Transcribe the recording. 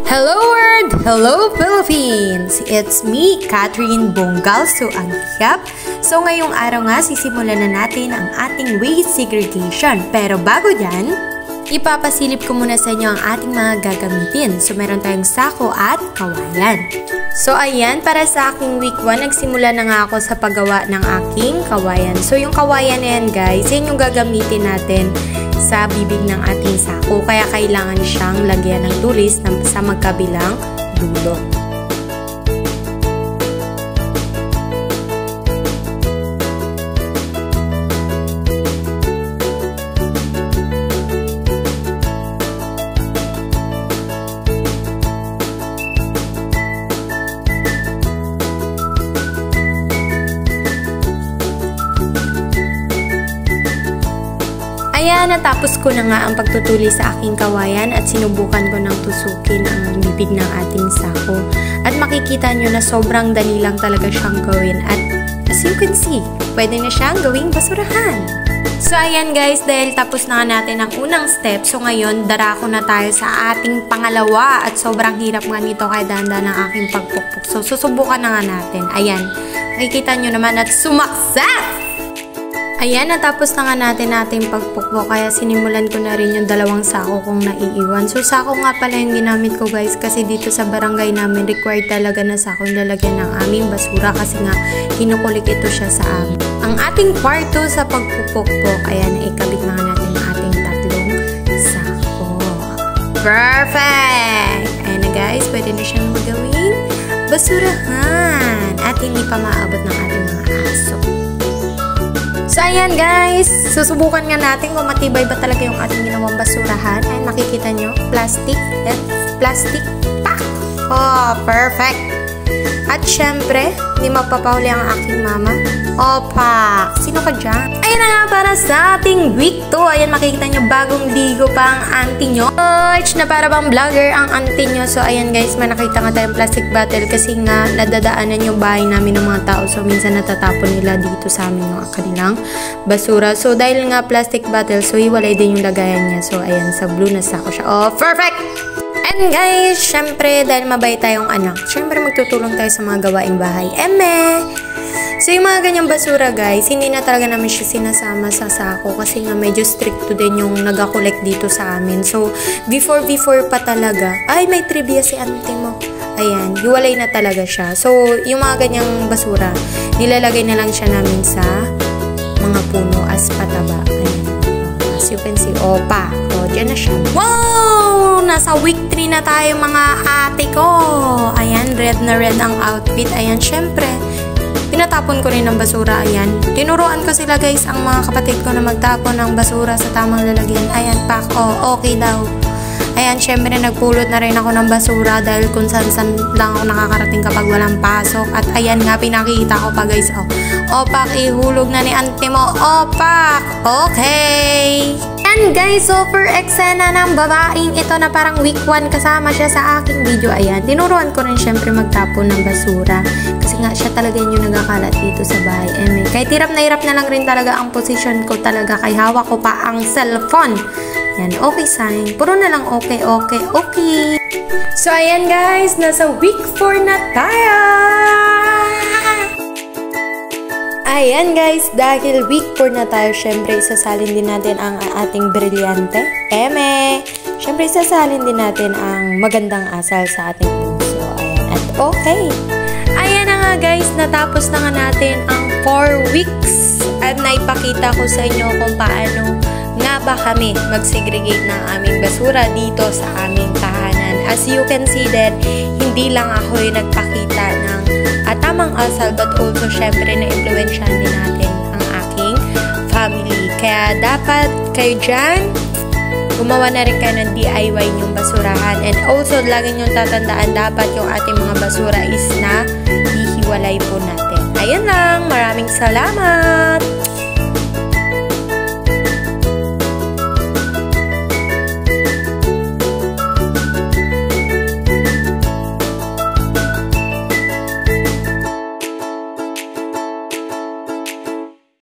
Hello world! Hello Philippines! It's me, Catherine Bongalso ang hiyap. So ngayong araw nga, sisimulan na natin ang ating waste segregation. Pero bago dyan, ipapasilip ko muna sa inyo ang ating mga gagamitin. So meron tayong sako at kawayan. So ayan, para sa aking week 1, nagsimula na nga ako sa paggawa ng aking kawayan. So yung kawayan na yan guys, yan yung gagamitin natin sa bibig ng ating sako. Kaya kailangan siyang lagyan ng tulis sa magkabilang dulo. Ayan, natapos ko na nga ang pagtutuli sa aking kawayan at sinubukan ko ng tusukin ang bibig ng ating sako. At makikita nyo na sobrang dali lang talaga siyang gawin. At as you can see, pwede na siyang gawing basurahan. So ayan guys, dahil tapos na natin ang unang step, so ngayon darako na tayo sa ating pangalawa. At sobrang hirap nga nito kaya dahan-dahan ng aking pagpukpuk. So susubukan na nga natin. Ayan, makikita nyo naman at sumaksak! Ayan, natapos na nga natin ating pagpukpok, kaya sinimulan ko na rin yung dalawang sako kong naiiwan. So, sako nga pala yung ginamit ko guys, kasi dito sa barangay namin, required talaga na sako yung lalagyan ng aming basura kasi nga kinukulik ito siya sa amin. Ang ating kwarto sa pagpupukpok, ayan, ikabit na nga natin ang ating tatlong sako. Perfect! Ayan na guys, pwede na siyang magawing basurahan at hindi pa maabot ng ating mga aso. So, ayan guys, susubukan nga natin kung matibay ba talaga yung ating ginawang basurahan. Ayan, makikita nyo, plastic, plastic pack. Oh, perfect. At syempre, hindi mapapahuli ang aking mama. Opak! Sino ka dyan? Ayan na nga para sa ating week 2. Ayan, makikita nyo, bagong ligo pa ang auntie nyo. Na para bang vlogger ang auntie nyo. So, ayan guys, may nakita nga tayong plastic bottle kasi nga nadadaanan yung bahay namin ng mga tao. So, minsan natatapon nila dito sa amin yung kanilang basura. So, dahil nga plastic bottle, so hiwalay din yung lagayan niya. So, ayan, sa blue na sako siya. Oh, perfect! And guys, syempre, dahil mabait tayong anak, syempre magtutulong tayo sa mga gawaing bahay. Eme! So, yung mga ganyang basura guys, hindi na talaga namin siya sinasama sa sako kasi nga medyo stricto din yung nag-collect dito sa amin. So, before pa talaga, ay may trivia si auntie mo. Ayan, hiwalay na talaga siya. So, yung mga ganyang basura, nilalagay na lang siya namin sa mga puno as pataba. Ayan. As you can see, opa. O, dyan na siya. Wow! Nasa week 3 na tayo mga ate ko. Ayan, red na red ang outfit. Ayan, syempre, tinatapon ko rin ng basura. Ayan, tinuruan ko sila guys, ang mga kapatid ko na magtapon ng basura sa tamang lalagyan. Ayan, pak. O, okay daw. Ayan, syempre nagpulot na rin ako ng basura dahil kung saan lang ako nakakarating kapag walang pasok. At ayan nga, pinakita ko pa guys. Opak, ihulog na ni auntie mo. Opak! Okay! And guys, super eksena ng babaeng ito na parang week 1 kasama siya sa aking video. Ayan, tinuruan ko rin syempre magtapon ng basura. Kasi nga siya talaga yung nagkakalat dito sa bahay. Kahit hirap na lang rin talaga ang position ko talaga. Kaya hawak ko pa ang cellphone. Yan, okay sign. Puro na lang okay. So, ayan guys, nasa week 4 na tayo! Ayan guys, dahil week 4 na tayo, syempre isasalin din natin ang ating brilyante. Syempre isasalin din natin ang magandang asal sa ating puso. Ayan, at okay. Ayan na nga guys, natapos na nga natin ang 4 weeks. At naipakita ko sa inyo kung paano nga ba kami mag-segregate ng aming basura dito sa aming tahanan. As you can see that, hindi lang ako yung nagpakita ng tamang asal, but also syempre na-influensyahan din natin ang aking family. Kaya dapat kayo dyan, gumawa na rin kayo ng DIY nyong basurahan. And also, lagi nyong tatandaan, dapat yung ating mga basura is na hihiwalay po natin. Ayun lang, maraming salamat!